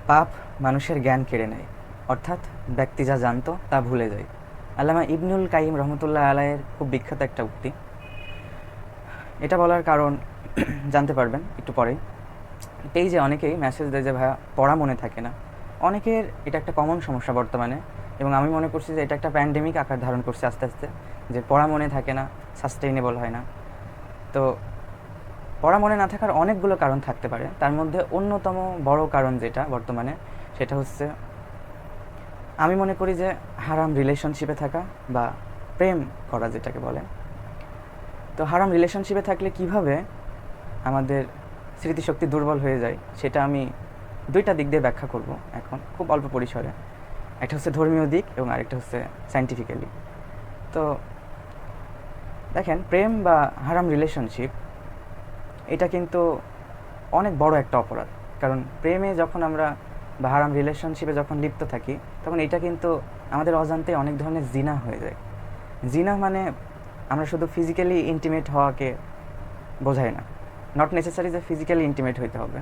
পাপ মানুষের জ্ঞান কেড়ে নেয়, অর্থাৎ ব্যক্তি যা জানতো তা ভুলে যায়। আল্লামা ইবনুল কাইম রহমতুল্লাহ আলাইয়ের খুব বিখ্যাত একটা উক্তি। এটা বলার কারণ জানতে পারবেন একটু পরেই। পেজে অনেকেই মেসেজ দেয় যে ভাইয়া পড়া মনে থাকে না। অনেকের এটা একটা কমন সমস্যা বর্তমানে, এবং আমি মনে করছি যে এটা একটা প্যান্ডেমিক আকার ধারণ করছে আস্তে আস্তে, যে পড়া মনে থাকে না, সাস্টেইনেবল হয় না। তো পড়া মনে না থাকার অনেকগুলো কারণ থাকতে পারে, তার মধ্যে অন্যতম বড় কারণ যেটা বর্তমানে, সেটা হচ্ছে আমি মনে করি যে হারাম রিলেশনশিপে থাকা বা প্রেম করা যেটাকে বলে। তো হারাম রিলেশনশিপে থাকলে কিভাবে আমাদের স্মৃতিশক্তি দুর্বল হয়ে যায় সেটা আমি দুইটা দিক দিয়ে ব্যাখ্যা করব এখন খুব অল্প পরিসরে। একটা হচ্ছে ধর্মীয় দিক এবং আরেকটা হচ্ছে সায়েন্টিফিক্যালি। তো দেখেন, প্রেম বা হারাম রিলেশনশিপ এটা কিন্তু অনেক বড় একটা অপরাধ। কারণ প্রেমে যখন আমরা বা হারাম রিলেশনশিপে যখন লিপ্ত থাকি, তখন এটা কিন্তু আমাদের অজান্তে অনেক ধরনের জিনা হয়ে যায়। জিনা মানে আমরা শুধু ফিজিক্যালি ইন্টিমেট হওয়াকে বোঝাই না, নট নেসেসারি যে ফিজিক্যালি ইন্টিমেট হইতে হবে।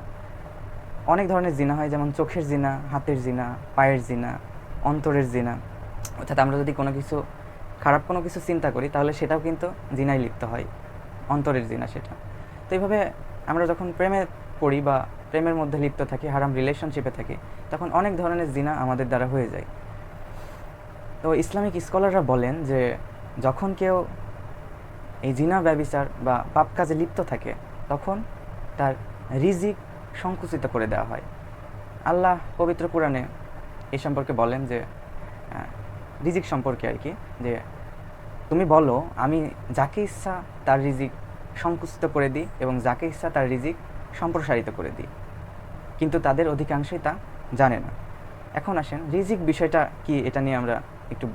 অনেক ধরনের জিনা হয়, যেমন চোখের জিনা, হাতের জিনা, পায়ের জিনা, অন্তরের জিনা। অর্থাৎ আমরা যদি কোনো কিছু খারাপ কোনো কিছু চিন্তা করি তাহলে সেটাও কিন্তু জিনায় লিপ্ত হয়, অন্তরের জিনা সেটা। তো এইভাবে আমরা যখন প্রেমে পড়ি বা প্রেমের মধ্যে লিপ্ত থাকি, হারাম রিলেশনশিপে থাকি, তখন অনেক ধরনের জিনা আমাদের দ্বারা হয়ে যায়। তো ইসলামিক স্কলাররা বলেন যে যখন কেউ এই জিনা ব্যভিচার বা পাপ কাজে লিপ্ত থাকে, তখন তার রিজিক সংকুচিত করে দেওয়া হয়। আল্লাহ পবিত্র কোরআনে এই সম্পর্কে বলেন যে রিজিক সম্পর্কে আর কি, যে তুমি বলো আমি যাকে ইচ্ছা তার রিজিক সংকুচিত করে দিই এবং যাকে ইচ্ছা তার রিজিক সম্প্রসারিত করে দিই, কিন্তু তাদের অধিকাংশই তা জানে না। এখন আসেন রিজিক বিষয়টা কি, এটা নিয়ে আমরা একটু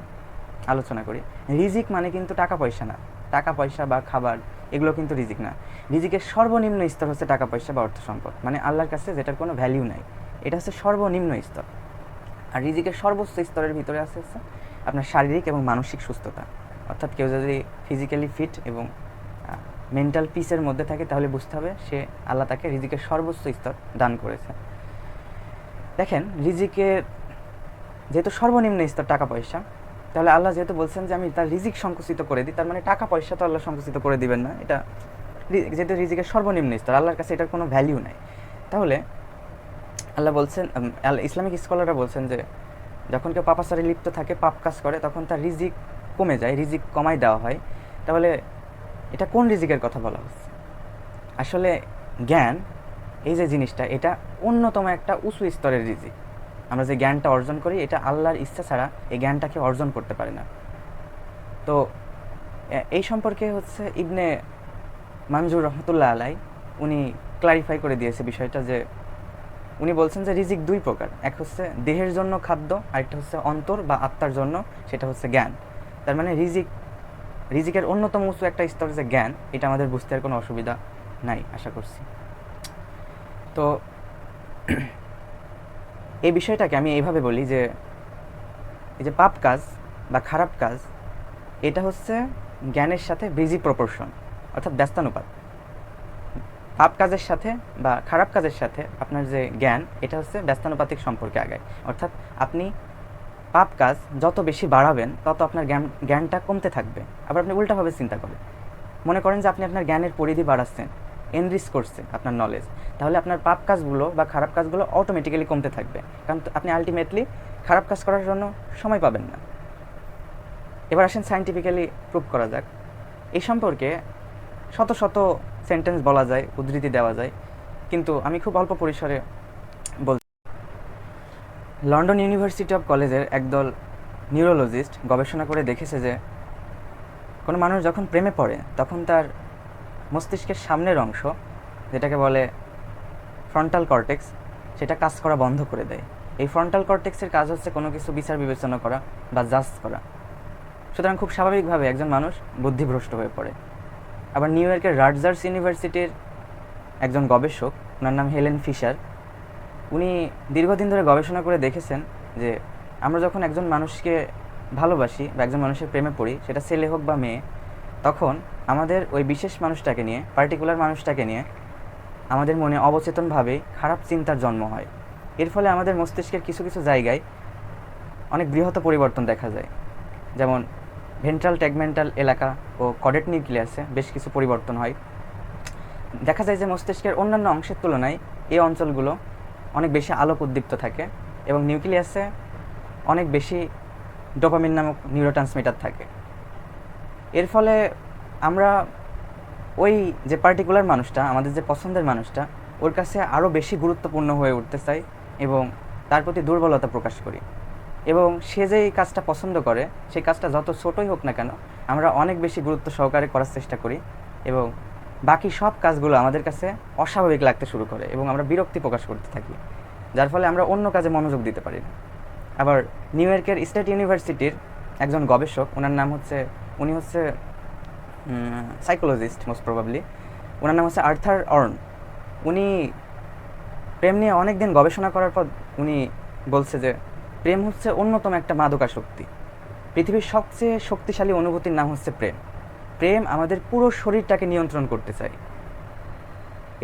আলোচনা করি। রিজিক মানে কিন্তু টাকা পয়সা না, টাকা পয়সা বা খাবার এগুলো কিন্তু রিজিক না। রিজিকের সর্বনিম্ন স্তর হচ্ছে টাকা পয়সা বা অর্থ সম্পদ, মানে আল্লাহর কাছে যেটার কোনো ভ্যালিউ নাই, এটা হচ্ছে সর্বনিম্ন স্তর। আর রিজিকের সর্বোচ্চ স্তরের ভিতরে আছে হচ্ছে আপনার শারীরিক এবং মানসিক সুস্থতা। অর্থাৎ কেউ যদি ফিজিক্যালি ফিট এবং মেন্টাল পিসের মধ্যে থাকে, তাহলে বুঝতে হবে সে আল্লাহ তাকে রিজিকের সর্বোচ্চ স্তর দান করেছে। দেখেন, রিজিকের যেহেতু সর্বনিম্ন স্তর টাকা পয়সা, তাহলে আল্লাহ যেহেতু বলছেন যে আমি তার রিজিক সংকুচিত করে দিই, তার মানে টাকা পয়সা তো আল্লাহ সংকুচিত করে দিবেন না। এটা যেহেতু রিজিকের সর্বনিম্ন স্তর, আল্লাহর কাছে এটার কোনো ভ্যালিউ নাই। তাহলে আল্লাহ বলছেন, ইসলামিক স্কলাররা বলছেন যে যখন কেউ পাপাচারে লিপ্ত থাকে, পাপ কাজ করে, তখন তার রিজিক কমে যায়, রিজিক কমাই দেওয়া হয়। তাহলে এটা কোন রিজিকের কথা বলা হচ্ছে? আসলে জ্ঞান এই যে জিনিসটা, এটা অন্যতম একটা উঁচু স্তরের রিজিক। আমরা যে জ্ঞানটা অর্জন করি, এটা আল্লাহর ইচ্ছা ছাড়া এই জ্ঞানটাকে অর্জন করতে পারে না। তো এই সম্পর্কে হচ্ছে ইবনে মানজুর রহমতুল্লাহ আলাই উনি ক্লারিফাই করে দিয়েছে বিষয়টা, যে উনি বলছেন যে রিজিক দুই প্রকার, এক হচ্ছে দেহের জন্য খাদ্য, আরেকটা হচ্ছে অন্তর বা আত্মার জন্য, সেটা হচ্ছে জ্ঞান। তার মানে রিজিকের অন্যতম উঁচু একটা স্তর যে জ্ঞান, এটা আমাদের বুঝতে আর কোনো অসুবিধা নাই আশা করছি। তো এই বিষয়টাকে আমি এইভাবে বলি যে এই যে পাপ কাজ বা খারাপ কাজ, এটা হচ্ছে জ্ঞানের সাথে বেজি প্রপোর্শন, অর্থাৎ ব্যস্তানুপাত। পাপ কাজের সাথে বা খারাপ কাজের সাথে আপনার যে জ্ঞান, এটা হচ্ছে ব্যস্তানুপাতিক সম্পর্কে আগায়। অর্থাৎ আপনি পাপ কাজ যত বেশি বাড়াবেন, তত আপনার জ্ঞানটা কমতে থাকবে। আবার আপনি উল্টাভাবে চিন্তা করেন, মনে করেন যে আপনি আপনার জ্ঞানের পরিধি বাড়াচ্ছেন, এনরিচ করছে আপনার নলেজ, তাহলে আপনার পাপ কাজগুলো বা খারাপ কাজগুলো অটোমেটিক্যালি কমতে থাকবে, কারণ আপনি আলটিমেটলি খারাপ কাজ করার জন্য সময় পাবেন না। এবার আসেন সায়েন্টিফিক্যালি প্রুভ করা যাক। এই সম্পর্কে শত শত সেন্টেন্স বলা যায়, উদ্ধৃতি দেওয়া যায়, কিন্তু আমি খুব অল্প পরিসরে বলছি। লন্ডন ইউনিভার্সিটি অফ কলেজের একদল নিউরোলজিস্ট গবেষণা করে দেখেছে যে কোনো মানুষ যখন প্রেমে পড়ে, তখন তার মস্তিষ্কের সামনের অংশ, যেটাকে বলে ফ্রন্টাল কর্টেক্স, সেটা কাজ করা বন্ধ করে দেয়। এই ফ্রন্টাল কর্টেক্সের কাজ হচ্ছে কোনো কিছু বিচার বিবেচনা করা বা জাজ করা। সুতরাং খুব স্বাভাবিকভাবে একজন মানুষ বুদ্ধিভ্রষ্ট হয়ে পড়ে। আবার নিউ ইয়র্কের রাটজার্স ইউনিভার্সিটির একজন গবেষক, ওনার নাম হেলেন ফিশার, উনি দীর্ঘদিন ধরে গবেষণা করে দেখেছেন যে আমরা যখন একজন মানুষকে ভালোবাসি বা একজন মানুষের প্রেমে পড়ি, সেটা ছেলে হোক বা মেয়ে, তখন আমাদের ওই বিশেষ মানুষটাকে নিয়ে, পার্টিকুলার মানুষটাকে নিয়ে আমাদের মনে অবচেতনভাবেই খারাপ চিন্তার জন্ম হয়। এর ফলে আমাদের মস্তিষ্কের কিছু কিছু জায়গায় অনেক বৃহৎ পরিবর্তন দেখা যায়, যেমন ভেন্ট্রাল ট্যাগমেন্টাল এলাকা ও কডেট নিউক্লিয়াসে বেশ কিছু পরিবর্তন হয়। দেখা যায় যে মস্তিষ্কের অন্যান্য অংশের তুলনায় এই অঞ্চলগুলো অনেক বেশি আলোক উদ্দীপ্ত থাকে এবং নিউক্লিয়াসে অনেক বেশি ডোপামিন নামক নিউরোট্রান্সমিটার থাকে। এর ফলে আমরা ওই যে পার্টিকুলার মানুষটা, আমাদের যে পছন্দের মানুষটা, ওর কাছে আরও বেশি গুরুত্বপূর্ণ হয়ে উঠতে চাই এবং তার প্রতি দুর্বলতা প্রকাশ করি। এবং সে যেই কাজটা পছন্দ করে সেই কাজটা যত ছোটোই হোক না কেন আমরা অনেক বেশি গুরুত্ব সহকারে করার চেষ্টা করি এবং বাকি সব কাজগুলো আমাদের কাছে অস্বাভাবিক লাগতে শুরু করে এবং আমরা বিরক্তি প্রকাশ করতে থাকি, যার ফলে আমরা অন্য কাজে মনোযোগ দিতে পারি না। আবার নিউ ইয়র্কের স্টেট ইউনিভার্সিটির একজন গবেষক, উনি হচ্ছে সাইকোলজিস্ট মোস্ট প্রবাবলি, ওনার নাম হচ্ছে আর্থার অর্ন। উনি প্রেম নিয়ে অনেক দিন গবেষণা করার পর উনি বলছে যে প্রেম হচ্ছে অন্যতম একটা মাদকাসক্তি। পৃথিবীর সবচেয়ে শক্তিশালী অনুভূতির নাম হচ্ছে প্রেম। প্রেম আমাদের পুরো শরীরটাকে নিয়ন্ত্রণ করতে চায়।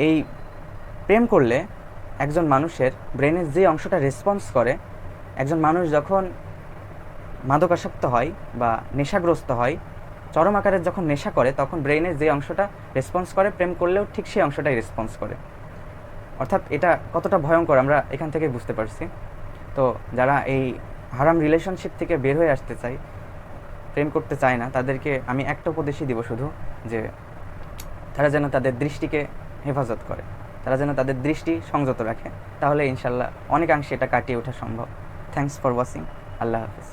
এই প্রেম করলে একজন মানুষের ব্রেনের যে অংশটা রেসপন্স করে, একজন মানুষ যখন মাদকাসক্ত হয় বা নেশাগ্রস্ত হয়, চরম আকারের যখন নেশা করে, তখন ব্রেনের যে অংশটা রেসপন্স করে প্রেম করলেও ঠিক সেই অংশটাই রেসপন্স করে। অর্থাৎ এটা কতটা ভয়ঙ্কর আমরা এখান থেকে বুঝতে পারছি। তো যারা এই হারাম রিলেশনশিপ থেকে বের হয়ে আসতে চায়, প্রেম করতে চায় না, তাদেরকে আমি একটা উপদেশই দিব শুধু, যে তারা যেন তাদের দৃষ্টিকে হেফাজত করে, তারা যেন তাদের দৃষ্টি সংযত রাখে, তাহলে ইনশাল্লাহ অনেকাংশে এটা কাটিয়ে ওঠা সম্ভব। Thanks for watching. Allah Hafiz.